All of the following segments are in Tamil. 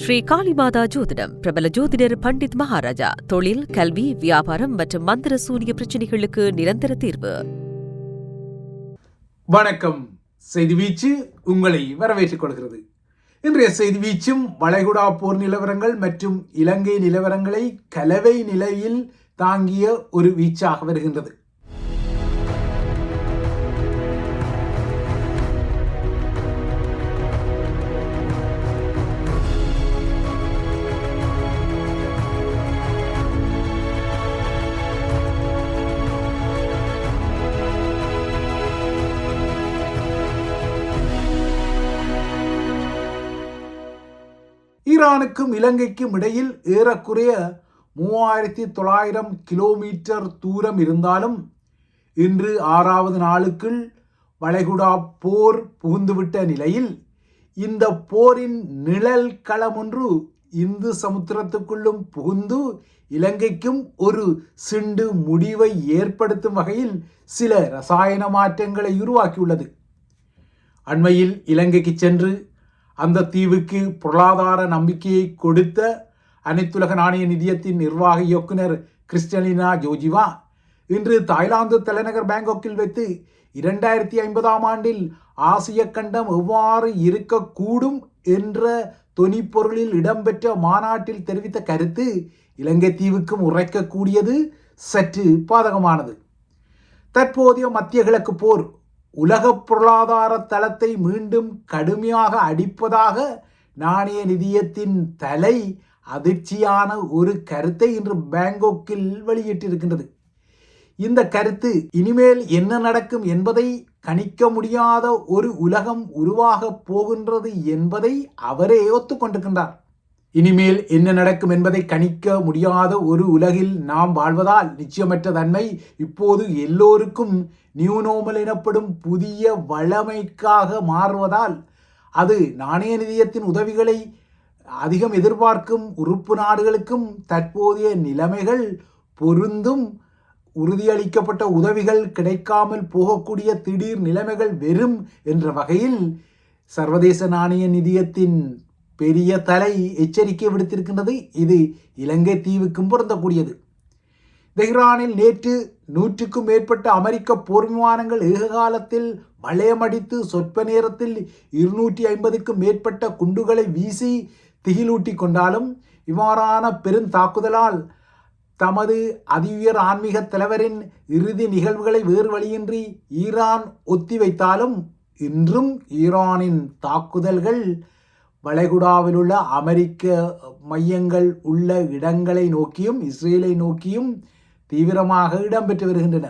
ஸ்ரீ காளிமாதா ஜோதிடம் பிரபல ஜோதிடர் பண்டித் மகாராஜா. தொழில், கல்வி, வியாபாரம் மற்றும் மந்திர சூனிய பிரச்சனைகளுக்கு நிரந்தர தீர்வு. வணக்கம். செய்தி வீச்சு உங்களை வரவேற்றுக் கொள்கிறது. இன்றைய செய்தி வீச்சும் வளைகுடா போர் நிலவரங்கள் மற்றும் இலங்கை நிலவரங்களை கலவை நிலையில் தாங்கிய ஒரு வீச்சாக வருகின்றது. ஈரானுக்கும் இலங்கைக்கும் இடையில் ஏறக்குறைய 3900 கிலோமீட்டர் தூரம் இருந்தாலும் இன்று 6வது நாளுக்குள் வளைகுடா போர் புகுந்துவிட்ட நிலையில் இந்த போரின் நிழல் களம் ஒன்று இந்து சமுத்திரத்துக்குள்ளும் புகுந்து இலங்கைக்கும் ஒரு சிண்டு முடிவை ஏற்படுத்தும் வகையில் சில ரசாயன மாற்றங்களை உருவாக்கியுள்ளது. அண்மையில் இலங்கைக்கு சென்று அந்த தீவுக்கு பொருளாதார நம்பிக்கையை கொடுத்த அனைத்துலக நாணய நிதியத்தின் நிர்வாக இயக்குனர் கிறிஸ்டலினா ஜோர்ஜிவா இன்று தாய்லாந்து தலைநகர் பேங்காக்கில் வைத்து 2050ஆம் ஆண்டில் ஆசிய கண்டம் எவ்வாறு இருக்கக்கூடும் என்ற தொனிப்பொருளில் இடம்பெற்ற மாநாட்டில் தெரிவித்த கருத்து இலங்கை தீவுக்கும் உரைக்கக்கூடியது, சற்று பாதகமானது. தற்போதைய மத்திய கிழக்கு போர் உலக பொருளாதார தளத்தை மீண்டும் கடுமையாக அடிப்பதாக நாணய நிதியத்தின் தலை அதிர்ச்சியான ஒரு கருத்தை இன்று பேங்காக்கில் வெளியிட்டிருக்கின்றது. இந்த கருத்து இனிமேல் என்ன நடக்கும் என்பதை கணிக்க முடியாத ஒரு உலகம் உருவாகப் போகின்றது என்பதை அவரே ஒத்துக்கொண்டிருக்கின்றார். இனிமேல் என்ன நடக்கும் என்பதை கணிக்க முடியாத ஒரு உலகில் நாம் வாழ்வதால் நிச்சயமற்ற தன்மை இப்போது எல்லோருக்கும் நியூ நார்மல் எனப்படும் புதிய வழமைக்காக மாறுவதால் அது நாணய நிதியத்தின் உதவிகளை அதிகம் எதிர்பார்க்கும் உறுப்பு நாடுகளுக்கும் தற்போதைய நிலைமைகள் பொருந்தும். உறுதியளிக்கப்பட்ட உதவிகள் கிடைக்காமல் போகக்கூடிய திடீர் நிலைமைகள் வெறும் என்ற வகையில் சர்வதேச நாணய நிதியத்தின் பெரிய தலை எச்சரிக்கை விடுத்திருக்கின்றது. இது இலங்கை தீவுக்கும் பொருந்தக்கூடியது. தெஹ்ரானில் நேற்று 100க்கும் மேற்பட்ட அமெரிக்க போர் விமானங்கள் ஏககாலத்தில் வளையமடித்து சொற்ப நேரத்தில் 250க்கும் மேற்பட்ட குண்டுகளை வீசி திகிலூட்டி கொண்டாலும் இவ்வாறான பெருந்தாக்குதலால் தமது அதிஉயர் ஆன்மீக தலைவரின் இறுதி நிகழ்வுகளை வேறு வழியின்றி ஈரான் ஒத்திவைத்தாலும் இன்றும் ஈரானின் தாக்குதல்கள் வளைகுடாவில் உள்ள அமெரிக்க மையங்கள் உள்ள இடங்களை நோக்கியும் இஸ்ரேலை நோக்கியும் தீவிரமாக இடம்பெற்று வருகின்றன.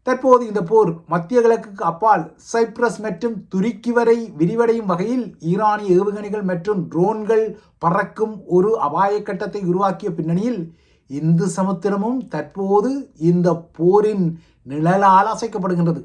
தற்போது இந்த போர் மத்திய கிழக்குக்கு அப்பால் சைப்ரஸ் மற்றும் துருக்கி வரை விரிவடையும் வகையில் ஈரானிய ஏவுகணைகள் மற்றும் ட்ரோன்கள் பறக்கும் ஒரு அபாய கட்டத்தை உருவாக்கிய பின்னணியில் இந்து சமுத்திரமும் தற்போது இந்த போரின் நிழலால் அசைக்கப்படுகின்றது.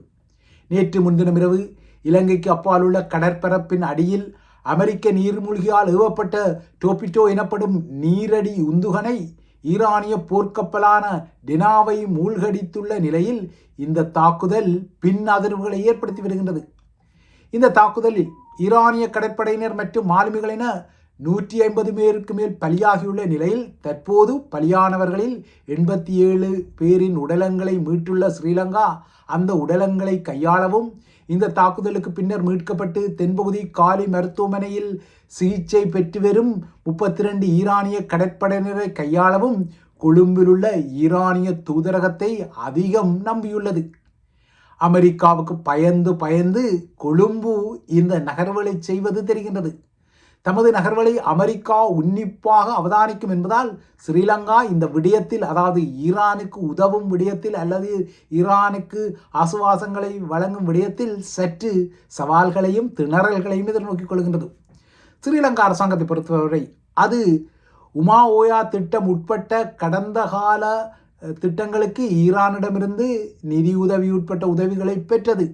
நேற்று முன்தினம் இரவு இலங்கைக்கு அப்பால் உள்ள கடற்பரப்பின் அடியில் அமெரிக்க நீர்மூழ்கியால் ஏவப்பட்ட டோபிட்டோ எனப்படும் நீரடி உந்துகணை ஈரானிய போர்க்கப்பலான டெனாவை மூழ்கடித்துள்ள நிலையில் இந்த தாக்குதல் பின் அதிர்வுகளை ஏற்படுத்தி வருகின்றது. இந்த தாக்குதலில் ஈரானிய கடற்படையினர் மற்றும் மாலுமிகள் என 150 பேருக்கு மேல் பலியாகியுள்ள நிலையில் தற்போது பலியானவர்களில் 87 பேரின் உடலங்களை மீட்டுள்ள ஸ்ரீலங்கா அந்த உடலங்களை கையாளவும் இந்த தாக்குதலுக்கு பின்னர் மீட்கப்பட்டு தென்பகுதி காலி மருத்துவமனையில் சிகிச்சை பெற்று வரும் 32 ஈரானிய கடற்படையினரை கையாளவும் கொழும்பில் உள்ள ஈரானிய தூதரகத்தை அதிகம் நம்பியுள்ளது. அமெரிக்காவுக்கு பயந்து கொழும்பு இந்த நகர்வுகளை செய்வது தெரிகின்றது. தமது நகர்வுகளை அமெரிக்கா உன்னிப்பாக அவதானிக்கும் என்பதால் ஸ்ரீலங்கா இந்த விடயத்தில், அதாவது ஈரானுக்கு உதவும் விடயத்தில் அல்லது ஈரானுக்கு ஆசுவாசங்களை வழங்கும் விடயத்தில் சற்று சவால்களையும் திணறல்களையும் எதிர்நோக்கிக் கொள்கின்றது. ஸ்ரீலங்கா அரசாங்கத்தை பொறுத்தவரை அது உமா ஓயா திட்டம் உட்பட்ட கடந்த கால திட்டங்களுக்கு ஈரானிடமிருந்து நிதி உதவி உட்பட்ட உதவிகளை பெற்றது.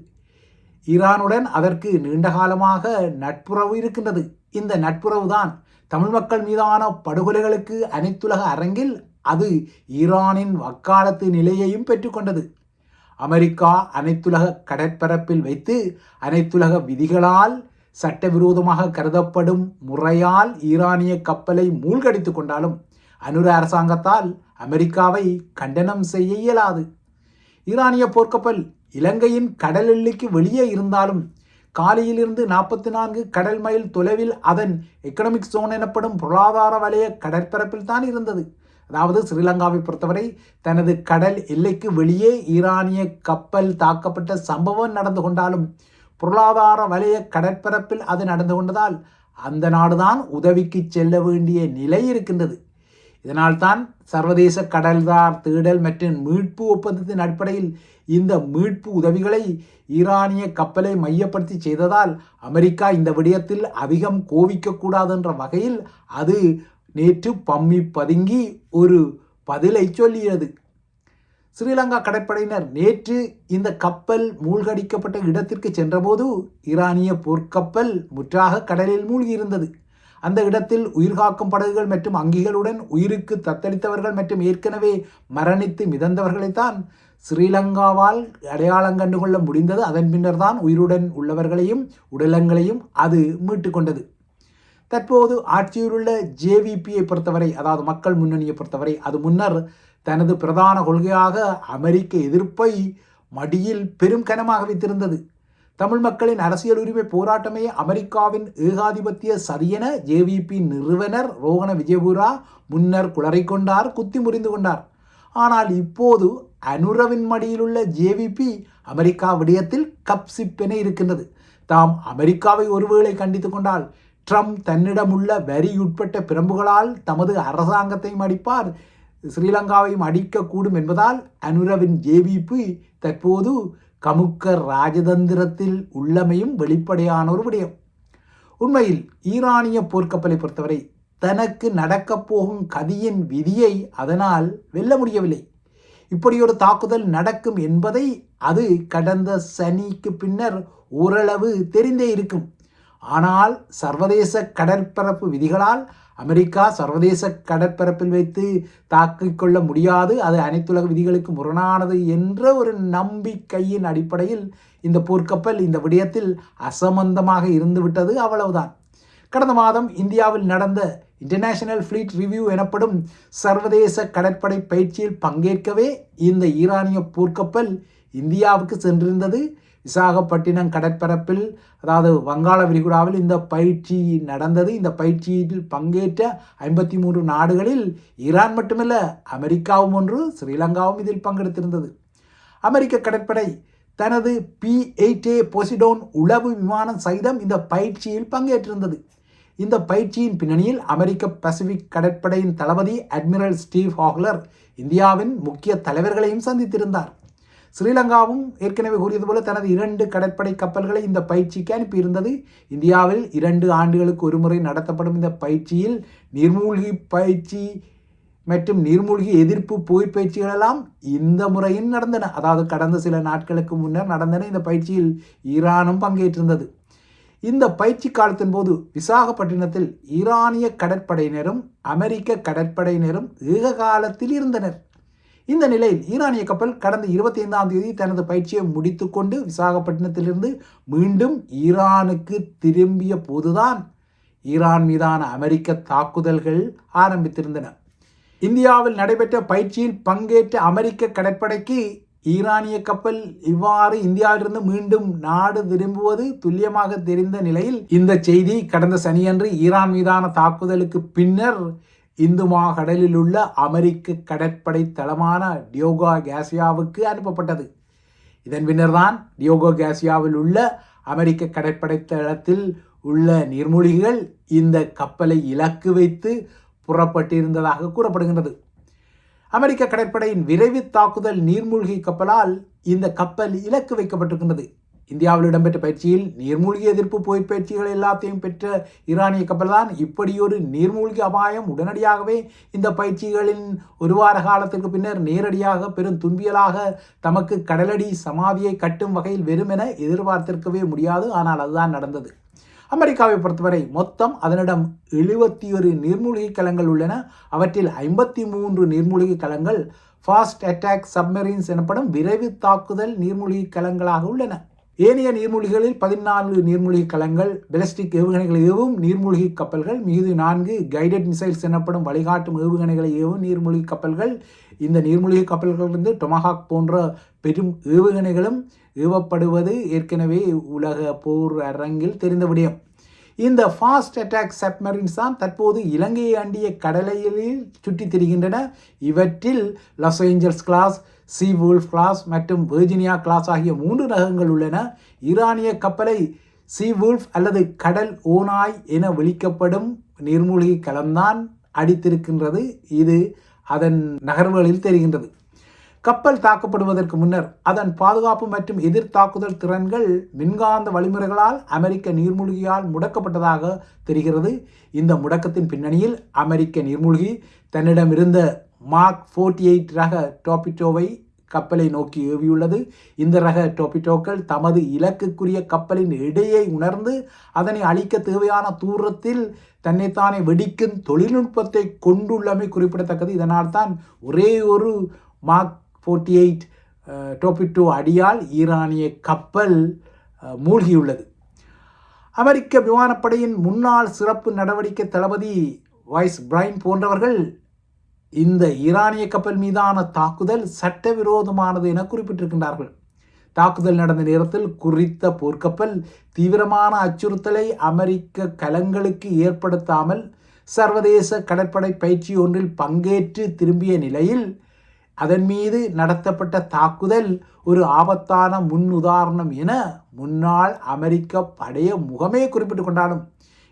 ஈரானுடன் அதற்கு நீண்ட காலமாக நட்புறவு இருக்கின்றது. இந்த நட்புறவு தான் தமிழ் மக்கள் மீதான படுகொலைகளுக்கு அனைத்துலக அரங்கில் அது ஈரானின் வக்காலத்து நிலையையும் பெற்றுக்கொண்டது. அமெரிக்கா அனைத்துலக கடற்பரப்பில் வைத்து அனைத்துலக விதிகளால் சட்டவிரோதமாக கருதப்படும் முறையால் ஈரானிய கப்பலை மூழ்கடித்து கொண்டாலும் அனுர அரசாங்கத்தால் அமெரிக்காவை கண்டனம் செய்ய இயலாது. ஈரானிய போர்க்கப்பல் இலங்கையின் கடல் எல்லைக்கு வெளியே இருந்தாலும் காலியிலிருந்து 44 கடல் மைல் தொலைவில் அதன் எக்கனாமிக் ஜோன் எனப்படும் பொருளாதார வலய கடற்பரப்பில் தான் இருந்தது. அதாவது ஸ்ரீலங்காவை பொறுத்தவரை தனது கடல் எல்லைக்கு வெளியே ஈரானிய கப்பல் தாக்கப்பட்ட சம்பவம் நடந்து கொண்டாலும் பொருளாதார வலய கடற்பரப்பில் அது நடந்து கொண்டதால் அந்த நாடுதான் உதவிக்கு செல்ல வேண்டிய நிலை இருக்கின்றது. இதனால்தான் சர்வதேச கடல்சார் தேடல் மற்றும் மீட்பு ஒப்பந்தத்தின் அடிப்படையில் இந்த மீட்பு உதவிகளை ஈரானிய கப்பலை மையப்படுத்தி செய்ததால் அமெரிக்கா இந்த விடயத்தில் அதிகம் கோவிக்கக்கூடாது என்ற வகையில் அது நேற்று பம்மி பதுங்கி ஒரு பதிலை சொல்லியது. ஸ்ரீலங்கா கடற்படையினர் நேற்று இந்த கப்பல் மூழ்கடிக்கப்பட்ட இடத்திற்கு சென்றபோது ஈரானிய போர்க்கப்பல் முற்றாக கடலில் மூழ்கியிருந்தது. அந்த இடத்தில் உயிர்காக்கும் படகுகள் மற்றும் அங்கிகளுடன் உயிருக்கு தத்தளித்தவர்கள் மற்றும் ஏற்கனவே மரணித்து மிதந்தவர்களைத்தான் ஸ்ரீலங்காவால் அடையாளம் கண்டுகொள்ள முடிந்தது. அதன் பின்னர் தான் உயிருடன் உள்ளவர்களையும் உடலங்களையும் அது மீட்டு கொண்டது. தற்போது ஆட்சியில் உள்ள ஜேவிபியை பொறுத்தவரை, அதாவது மக்கள் முன்னணியை பொறுத்தவரை, அது முன்னர் தனது பிரதான கொள்கையாக அமெரிக்க எதிர்ப்பை மடியில் பெரும் கனமாக வைத்திருந்தது. தமிழ் மக்களின் அரசியல் உரிமை போராட்டமே அமெரிக்காவின் ஏகாதிபத்திய சரியென ஜேவிபி நிறுவனர் ரோகண விஜயபுரா முன்னர் குளறிக்கொண்டார், குத்தி முறிந்து கொண்டார். ஆனால் இப்போது அனுரவின் மடியிலுள்ள ஜேவிபி அமெரிக்கா விடயத்தில் கப்சிப்பென இருக்கின்றது. தாம் அமெரிக்காவை ஒருவேளை கண்டித்து கொண்டால் ட்ரம்ப் தன்னிடமுள்ள வரியுட்பட்ட பிரம்புகளால் தமது அரசாங்கத்தையும் அடிப்பார், ஸ்ரீலங்காவையும் அடிக்கக்கூடும் என்பதால் அனுரவின் ஜேவிபி தற்போது கமுக்க ராஜதந்திரத்தில் உள்ளமையும் வெளிப்படையான ஒரு விடயம். உண்மையில் ஈரானிய போர்க்கப்பலை பொறுத்தவரை தனக்கு நடக்கப் போகும் கதியின் விதியை அதனால் வெல்ல முடியவில்லை. இப்படி ஒரு தாக்குதல் நடக்கும் என்பதை அது கடந்த சனிக்கு பின்னர் ஓரளவு தெரிந்தே இருக்கும். ஆனால் சர்வதேச கடற்பரப்பு விதிகளால் அமெரிக்கா சர்வதேச கடற்பரப்பில் வைத்து தாக்கிக் கொள்ள முடியாது, அது அனைத்துலக விதிகளுக்கு முரணானது என்ற ஒரு நம்பிக்கையின் அடிப்படையில் இந்த போர்க்கப்பல் இந்த விடயத்தில் அசம்பந்தமாக இருந்துவிட்டது, அவ்வளவுதான். கடந்த மாதம் இந்தியாவில் நடந்த இன்டர்நேஷனல் ஃப்ளீட் ரிவ்யூ எனப்படும் சர்வதேச கடற்படை பயிற்சியில் பங்கேற்கவே இந்த ஈரானிய போர்க்கப்பல் இந்தியாவுக்கு சென்றிருந்தது. விசாகப்பட்டினம் கடற்பரப்பில், அதாவது வங்காள விரிகுடாவில் இந்த பயிற்சி நடந்தது. இந்த பயிற்சியில் பங்கேற்ற 53 நாடுகளில் ஈரான் மட்டுமல்ல, அமெரிக்காவும் ஒன்று, ஸ்ரீலங்காவும் இதில் பங்கெடுத்திருந்தது. அமெரிக்க கடற்படை தனது P-8A போசிடோன் உளவு விமானம் சைதம் இந்த பயிற்சியில் பங்கேற்றிருந்தது. இந்த பயிற்சியின் பின்னணியில் அமெரிக்க பசிபிக் கடற்படையின் தளபதி அட்மிரல் ஸ்டீவ் ஹாக்லர் இந்தியாவின் முக்கிய தலைவர்களையும் சந்தித்திருந்தார். ஸ்ரீலங்காவும் ஏற்கனவே கூறியது போல தனது 2 கடற்படை கப்பல்களை இந்த பயிற்சிக்கு அனுப்பியிருந்தது. இந்தியாவில் 2 ஆண்டுகளுக்கு ஒருமுறை நடத்தப்படும் இந்த பயிற்சியில் நீர்மூழ்கி பயிற்சி மற்றும் நீர்மூழ்கி எதிர்ப்பு போர் பயிற்சிகளெல்லாம் இந்த முறையில் நடந்தன. அதாவது கடந்த சில நாட்களுக்கு முன்னர் நடந்தன. இந்த பயிற்சியில் ஈரானும் பங்கேற்றிருந்தது. இந்த பயிற்சி காலத்தின் போது விசாகப்பட்டினத்தில் ஈரானிய கடற்படையினரும் அமெரிக்க கடற்படையினரும் ஏககாலத்தில் இருந்தனர். இந்த நிலையில் ஈரானிய கப்பல் கடந்த 25ஆம் தேதி தனது பயிற்சியை முடித்துக்கொண்டு விசாகப்பட்டினத்திலிருந்து மீண்டும் ஈரானுக்கு திரும்பிய போதுதான் ஈரான் மீதான அமெரிக்க தாக்குதல்கள் ஆரம்பித்திருந்தன. இந்தியாவில் நடைபெற்ற பயிற்சியில் பங்கேற்ற அமெரிக்க கடற்படைக்கு ஈரானிய கப்பல் இவ்வாறு இந்தியாவிலிருந்து மீண்டும் நாடு திரும்புவது துல்லியமாக தெரிந்த நிலையில் இந்த செய்தி கடந்த சனியன்று ஈரான் மீதான தாக்குதலுக்கு பின்னர் இந்து மாகடலில் உள்ள அமெரிக்க கடற்படை தளமான டியோகோ கேசியாவுக்கு அனுப்பப்பட்டது. இதன் பின்னர் தான் டியோகோ கேசியாவில் உள்ள அமெரிக்க கடற்படை தளத்தில் உள்ள நீர்மூழ்கிகள் இந்த கப்பலை இலக்கு வைத்து புறப்பட்டிருந்ததாக கூறப்படுகின்றது. அமெரிக்க கடற்படையின் விரைவு தாக்குதல் நீர்மூழ்கி கப்பலால் இந்த கப்பல் இலக்கு வைக்கப்பட்டிருக்கின்றது. இந்தியாவில் இடம்பெற்ற பயிற்சியில் நீர்மூழ்கி எதிர்ப்பு போர் பயிற்சிகள் எல்லாத்தையும் பெற்ற ஈரானிய கப்பல் தான் இப்படியொரு நீர்மூழ்கி அபாயம் உடனடியாகவே இந்த பயிற்சிகளின் ஒரு வார காலத்திற்கு பின்னர் நேரடியாக பெரும் துன்பியலாக தமக்கு கடலடி சமாதியை கட்டும் வகையில் வெறும் என எதிர்பார்த்திருக்கவே முடியாது. ஆனால் அதுதான் நடந்தது. அமெரிக்காவை பொறுத்தவரை மொத்தம் அதனிடம் 71 நீர்மூழ்கி கலங்கள் உள்ளன. அவற்றில் 53 நீர்மூழ்கி கலங்கள் ஃபாஸ்ட் அட்டாக் சப்மரீன்ஸ் எனப்படும் விரைவு தாக்குதல் நீர்மூழ்கி கலங்களாக உள்ளன. ஏனைய நீர்மூழ்கிகளில் 14 நீர்மூழ்கி கலங்கள், பெலஸ்டிக் ஏவுகணைகளை ஏவும் நீர்மூழ்கி கப்பல்கள், மிகுதி 4 கைடட் மிசைல்ஸ் எனப்படும் வழிகாட்டும் ஏவுகணைகளை ஏவும் நீர்மூழ்கி கப்பல்கள். இந்த நீர்மூழ்கி கப்பல்களிலிருந்து டொமஹாக் போன்ற பெரும் ஏவுகணைகளும் ஏவப்படுவது ஏற்கனவே உலக போர் அரங்கில் தெரிந்த விடயம். இந்த ஃபாஸ்ட் அட்டாக் சப்மரீன்ஸ் தான் தற்போது இலங்கையை அண்டிய கடலையில் சுற்றித் திரிகின்றன. இவற்றில் லாஸ் ஏஞ்சல்ஸ் கிளாஸ், சீ வூல்ஃப் கிளாஸ் மற்றும் வெர்ஜினியா கிளாஸ் ஆகிய 3 ரகங்கள் உள்ளன. ஈரானிய கப்பலை சீ வூல்ஃப் அல்லது கடல் ஓநாய் என விளிக்கப்படும் நீர்மூழ்கி கலம்தான் அடித்திருக்கின்றது. இது அதன் நகர்வுகளில் தெரிகின்றது. கப்பல் தாக்கப்படுவதற்கு முன்னர் அதன் பாதுகாப்பு மற்றும் எதிர் தாக்குதல் திறன்கள் மின்காந்த வழிமுறைகளால் அமெரிக்க நீர்மூழ்கியால் முடக்கப்பட்டதாக தெரிகிறது. இந்த முடக்கத்தின் பின்னணியில் அமெரிக்க நீர்மூழ்கி தன்னிடமிருந்த மார்க் 48 ரக டார்பிடோவை கப்பலை நோக்கி ஏவியுள்ளது. இந்த ரக டார்பிடோக்கள் தமது இலக்குக்குரிய கப்பலின் எடையை உணர்ந்து அதனை அழிக்க தேவையான தூரத்தில் தன்னைத்தானே வெடிக்கும் தொழில்நுட்பத்தை கொண்டுள்ளமை குறிப்பிடத்தக்கது. இதனால் தான் ஒரே ஒரு மார்க் 48 டார்பிடோ அடியால் ஈரானிய கப்பல் மூழ்கியுள்ளது. அமெரிக்க விமானப்படையின் முன்னாள் சிறப்பு நடவடிக்கை தளபதி வைஸ் பிரைன் போன்றவர்கள் இந்த ஈரானிய கப்பல் மீதான தாக்குதல் சட்டவிரோதமானது என குறிப்பிட்டிருக்கின்றார்கள். தாக்குதல் நடந்த நேரத்தில் குறித்த போர்க்கப்பல் தீவிரமான அச்சுறுத்தலை அமெரிக்க கலங்களுக்கு ஏற்படுத்தாமல் சர்வதேச கடற்படை பயிற்சி ஒன்றில் பங்கேற்று திரும்பிய நிலையில் அதன் மீது நடத்தப்பட்ட தாக்குதல் ஒரு ஆபத்தான முன் உதாரணம் என முன்னாள் அமெரிக்க படைய முகமே குறிப்பிட்டு கொண்டாலும்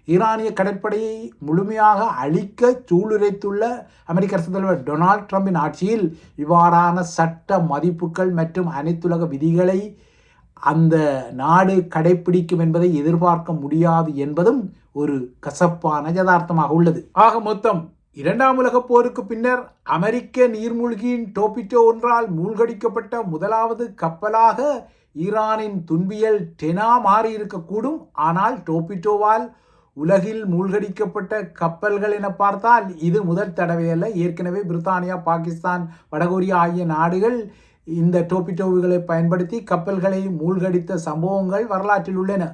ஈரானிய கடற்படையை முழுமையாக அழிக்க சூளுரைத்துள்ள அமெரிக்க அரசு தலைவர் டொனால்ட் ட்ரம்பின் ஆட்சியில் இவ்வாறான சட்ட மதிப்புகள் மற்றும் அனைத்துலக விதிகளை அந்த நாடு கடைப்பிடிக்கும் என்பதை எதிர்பார்க்க முடியாது என்பதும் ஒரு கசப்பான யதார்த்தமாக உள்ளது. ஆக மொத்தம் 2ஆம் உலகப் போருக்கு பின்னர் அமெரிக்க நீர்மூழ்கியின் டார்பிடோ ஒன்றால் மூழ்கடிக்கப்பட்ட முதலாவது கப்பலாக ஈரானின் துன்பியல் டெனா மாறியிருக்கக்கூடும். ஆனால் டார்பிடோவால் உலகில் மூழ்கடிக்கப்பட்ட கப்பல்கள் என பார்த்தால் இது முதல் தடவையல்ல. ஏற்கனவே பிரித்தானியா, பாகிஸ்தான், வடகொரியா ஆகிய நாடுகள் இந்த டார்பிடோவுகளை பயன்படுத்தி கப்பல்களை மூழ்கடித்த சம்பவங்கள் வரலாற்றில் உள்ளன.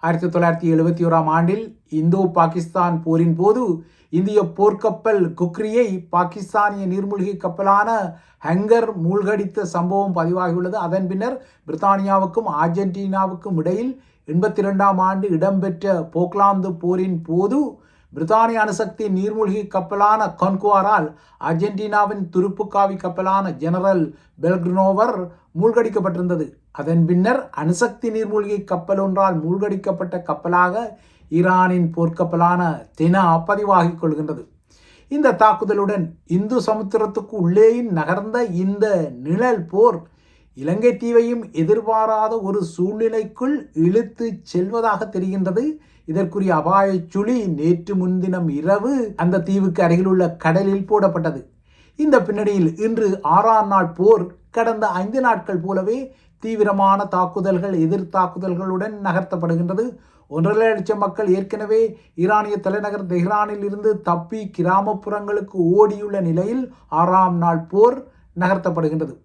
1971ஆம் ஆண்டில் இந்தோ பாகிஸ்தான் போரின் போது இந்திய போர்க்கப்பல் குக்ரியை பாகிஸ்தானிய நீர்மூழ்கி கப்பலான ஹங்கர் மூழ்கடித்த சம்பவம் பதிவாகியுள்ளது. அதன் பின்னர் பிரித்தானியாவுக்கும் அர்ஜென்டினாவுக்கும் இடையில் 82ஆம் ஆண்டு இடம்பெற்ற போக்லாந்து போரின் போது பிரித்தானிய அணுசக்தி நீர்மூழ்கி கப்பலான கான்குவாரால் அர்ஜென்டினாவின் துருப்புக்காவி கப்பலான ஜெனரல் பெல்கிரனோவர் மூழ்கடிக்கப்பட்டிருந்தது. அதன் பின்னர் அணுசக்தி நீர்மூழ்கி கப்பல் ஒன்றால் மூழ்கடிக்கப்பட்ட கப்பலாக ஈரானின் போர்க்கப்பலான டெனா பதிவாகிக் கொள்கின்றது. இந்த தாக்குதலுடன் இந்து சமுத்திரத்துக்கு உள்ளேயும் நகர்ந்த இந்த நிழல் போர் இலங்கை தீவையும் எதிர்பாராத ஒரு சூழ்நிலைக்குள் இழுத்து செல்வதாக தெரிகின்றது. இதற்குரிய அபாய சுழி நேற்று முன்தினம் இரவு அந்த தீவுக்கு அருகிலுள்ள கடலில் போடப்பட்டது. இந்த பின்னணியில் இன்று 6ஆம் நாள் போர் கடந்த 5 நாட்கள் போலவே தீவிரமான தாக்குதல்கள், எதிர் தாக்குதல்களுடன் நகர்த்தப்படுகின்றது. 1.5 லட்சம் மக்கள் ஏற்கனவே ஈரானிய தலைநகர் தெஹ்ரானில் இருந்து தப்பி கிராமப்புறங்களுக்கு ஓடியுள்ள நிலையில் 6ஆம் நாள் போர் நகர்த்தப்படுகின்றது.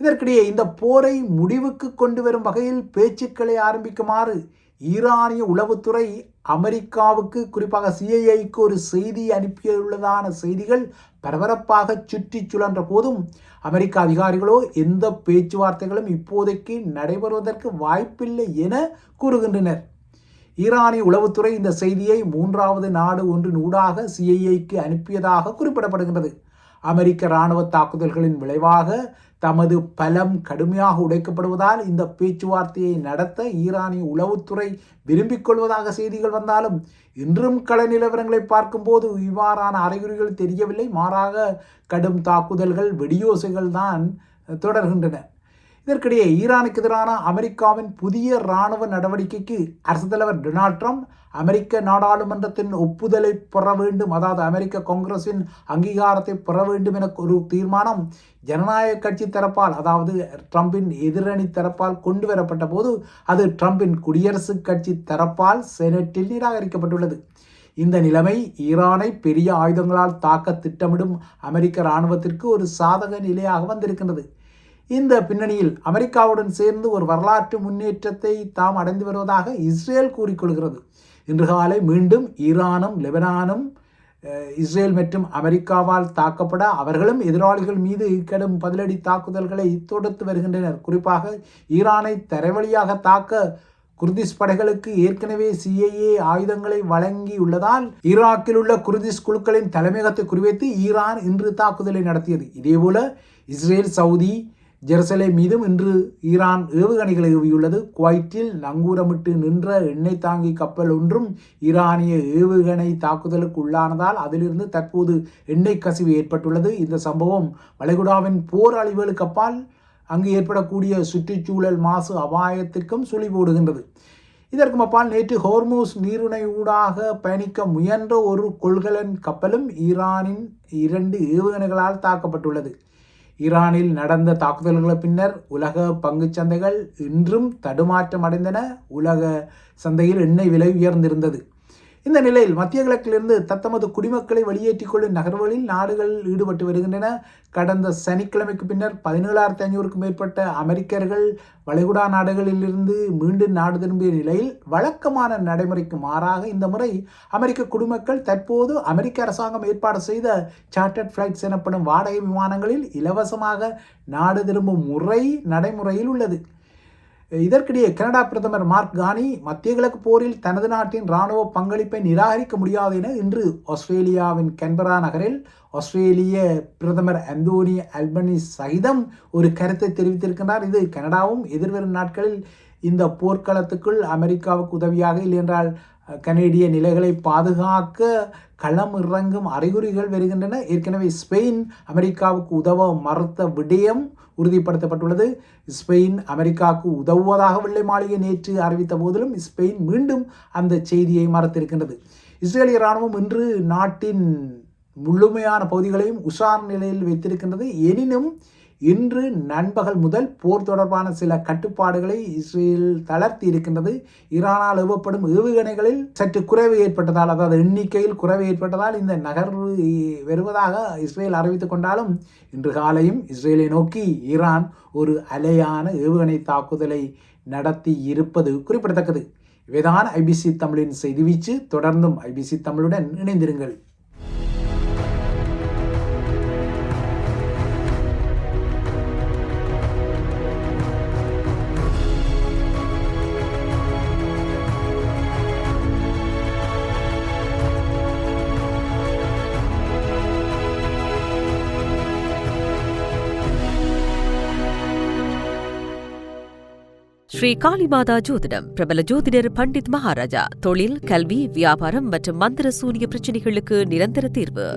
இதற்கிடையே இந்த போரை முடிவுக்கு கொண்டு வரும் வகையில் பேச்சுக்களை ஆரம்பிக்குமாறு ஈரானிய உளவுத்துறை அமெரிக்காவுக்கு, குறிப்பாக சிஐஏக்கு ஒரு செய்தி அனுப்பியுள்ளதான செய்திகள் பரபரப்பாக சுற்றி சுழன்ற போதும் அமெரிக்க அதிகாரிகளோ எந்த பேச்சுவார்த்தைகளும் இப்போதைக்கு நடைபெறுவதற்கு வாய்ப்பில்லை என கூறுகின்றனர். ஈரானிய உளவுத்துறை இந்த செய்தியை 3வது நாடு ஒன்றின் ஊடாக சிஐஏக்கு அனுப்பியதாக குறிப்பிடப்படுகின்றது. அமெரிக்க இராணுவ தாக்குதல்களின் விளைவாக தமது பலம் கடுமையாக உடைக்கப்படுவதால் இந்த பேச்சுவார்த்தையை நடத்த ஈரானிய உளவுத்துறை விரும்பிக் கொள்வதாக செய்திகள் வந்தாலும் இன்றும் கள நிலவரங்களை பார்க்கும்போது இவ்வாறான அறிகுறிகள் தெரியவில்லை. மாறாக கடும் தாக்குதல்கள், வெடியோசைகள் தான் தொடர்கின்றன. இதற்கிடையே ஈரானுக்கு எதிரான அமெரிக்காவின் புதிய இராணுவ நடவடிக்கைக்கு அரசு தலைவர் டொனால்ட் ட்ரம்ப் அமெரிக்க நாடாளுமன்றத்தின் ஒப்புதலை பெற வேண்டும், அதாவது அமெரிக்க காங்கிரஸின் அங்கீகாரத்தை பெற வேண்டும் என ஒரு தீர்மானம் ஜனநாயக கட்சி தரப்பால், அதாவது ட்ரம்பின் எதிரணி தரப்பால் கொண்டு வரப்பட்ட போது அது ட்ரம்பின் குடியரசுக் கட்சி தரப்பால் செனட்டில் நிராகரிக்கப்பட்டுள்ளது. இந்த நிலைமை ஈரானை பெரிய ஆயுதங்களால் தாக்க திட்டமிடும் அமெரிக்க இராணுவத்திற்கு ஒரு சாதக நிலையாக வந்திருக்கின்றது. இந்த பின்னணியில் அமெரிக்காவுடன் சேர்ந்து ஒரு வரலாற்று முன்னேற்றத்தை தாம் அடைந்து வருவதாக இஸ்ரேல் கூறிக்கொள்கிறது. இன்று காலை மீண்டும் ஈரானும் லெபனானும் இஸ்ரேல் மற்றும் அமெரிக்காவால் தாக்கப்பட அவர்களும் எதிராளிகள் மீது கடும் பதிலடி தாக்குதல்களை தொடுத்து வருகின்றனர். குறிப்பாக ஈரானை தரைவழியாக தாக்க குர்திஸ் படைகளுக்கு ஏற்கனவே CIA ஆயுதங்களை வழங்கியுள்ளதால் ஈராக்கில் உள்ள குர்திஸ் குழுக்களின் தலைமையகத்தை குறிவைத்து ஈரான் இன்று தாக்குதலை நடத்தியது. இதேபோல இஸ்ரேல், சவுதி, ஜெருசலேம் மீதும் இன்று ஈரான் ஏவுகணைகளை ஏவியுள்ளது. குவைத்தில் நங்கூரமிட்டு நின்ற எண்ணெய் தாங்கி கப்பல் ஒன்றும் ஈரானிய ஏவுகணை தாக்குதலுக்கு உள்ளானதால் அதிலிருந்து தற்போது எண்ணெய் கசிவு ஏற்பட்டுள்ளது. இந்த சம்பவம் வளைகுடாவின் போர் அழிவுகளுக்கு அப்பால் அங்கு ஏற்படக்கூடிய சுற்றுச்சூழல் மாசு அபாயத்திற்கும் சுழி போடுகின்றது. இதற்கு அப்பால் நேற்று ஹோர்மூஸ் நீரிணை ஊடாக பயணிக்க முயன்ற ஒரு கொள்கலன் கப்பலும் ஈரானின் 2 ஏவுகணைகளால் தாக்கப்பட்டுள்ளது. ஈரானில் நடந்த தாக்குதல்களுக்கு பின்னர் உலக பங்குச் சந்தைகள் இன்றும் தடுமாற்றம் அடைந்தன. உலக சந்தையில் எண்ணெய் விலை உயர்ந்திருந்தது. இந்த நிலையில் மத்திய கிழக்கிலிருந்து தத்தமது குடிமக்களை வெளியேற்றிக் கொள்ளும் நகர்வுகளில் நாடுகள் ஈடுபட்டு வருகின்றன. கடந்த சனிக்கிழமைக்கு பின்னர் 17,500க்கும் மேற்பட்ட அமெரிக்கர்கள் வளைகுடா நாடுகளிலிருந்து மீண்டும் நாடு திரும்பிய நிலையில் வழக்கமான நடைமுறைக்கு மாறாக இந்த முறை அமெரிக்க குடிமக்கள் தற்போது அமெரிக்க அரசாங்கம் ஏற்பாடு செய்த சார்ட்டர்ட் ஃபிளைட்ஸ் எனப்படும் வாடகை விமானங்களில் இலவசமாக நாடு திரும்பும் முறை நடைமுறையில் உள்ளது. இதற்கிடையே கனடா பிரதமர் மார்க் கானி மத்திய கிழக்கு போரில் தனது நாட்டின் இராணுவ பங்களிப்பை நிராகரிக்க முடியாது என இன்று ஆஸ்திரேலியாவின் கேன்பரா நகரில் ஆஸ்திரேலிய பிரதமர் அந்தோனி அல்பனீஸ் சகிதம் ஒரு கருத்தை தெரிவித்திருக்கிறார். இது கனடாவும் எதிர்வரும் நாட்களில் இந்த போர்க்களத்துக்குள் அமெரிக்காவுக்கு உதவியாக இல்லையென்றால் கனேடிய நிலைகளை பாதுகாக்க களம் இறங்கும் அறிகுறிகள் வருகின்றன. ஏற்கனவே ஸ்பெயின் அமெரிக்காவுக்கு உதவ மறுத்த விடயம் உறுதிப்படுத்தப்பட்டுள்ளது. ஸ்பெயின் அமெரிக்காவுக்கு உதவுவதாக வெள்ளை மாளிகை நேற்று அறிவித்த போதிலும் ஸ்பெயின் மீண்டும் அந்த செய்தியை மறுத்திருக்கின்றது. இஸ்ரேலிய இராணுவம் இன்று நாட்டின் முழுமையான பகுதிகளையும் உஷார் நிலையில் வைத்திருக்கின்றது. எனினும் இன்று நண்பகல் முதல் போர் தொடர்பான சில கட்டுப்பாடுகளை இஸ்ரேல் தளர்த்தி இருக்கின்றது. ஈரானால் ஏவப்படும் ஏவுகணைகளில் சற்று குறைவு ஏற்பட்டதால், அதாவது எண்ணிக்கையில் குறைவு ஏற்பட்டதால் இந்த நகர்வு வருவதாக இஸ்ரேல் அறிவித்துக் கொண்டாலும் இன்று காலையும் இஸ்ரேலை நோக்கி ஈரான் ஒரு அலையான ஏவுகணை தாக்குதலை நடத்தி இருப்பது குறிப்பிடத்தக்கது. இவைதான் IBC தமிழின் செய்தி வீச்சு. தொடர்ந்தும் IBC தமிழுடன் இணைந்திருங்கள். ஸ்ரீ காளிமாதா ஜோதிடம் பிரபல ஜோதிடர் பண்டித் மகாராஜா. தொழில், கல்வி, வியாபாரம் மற்றும் மந்திர சூனிய பிரச்சனைகளுக்கு நிரந்தர தீர்வு.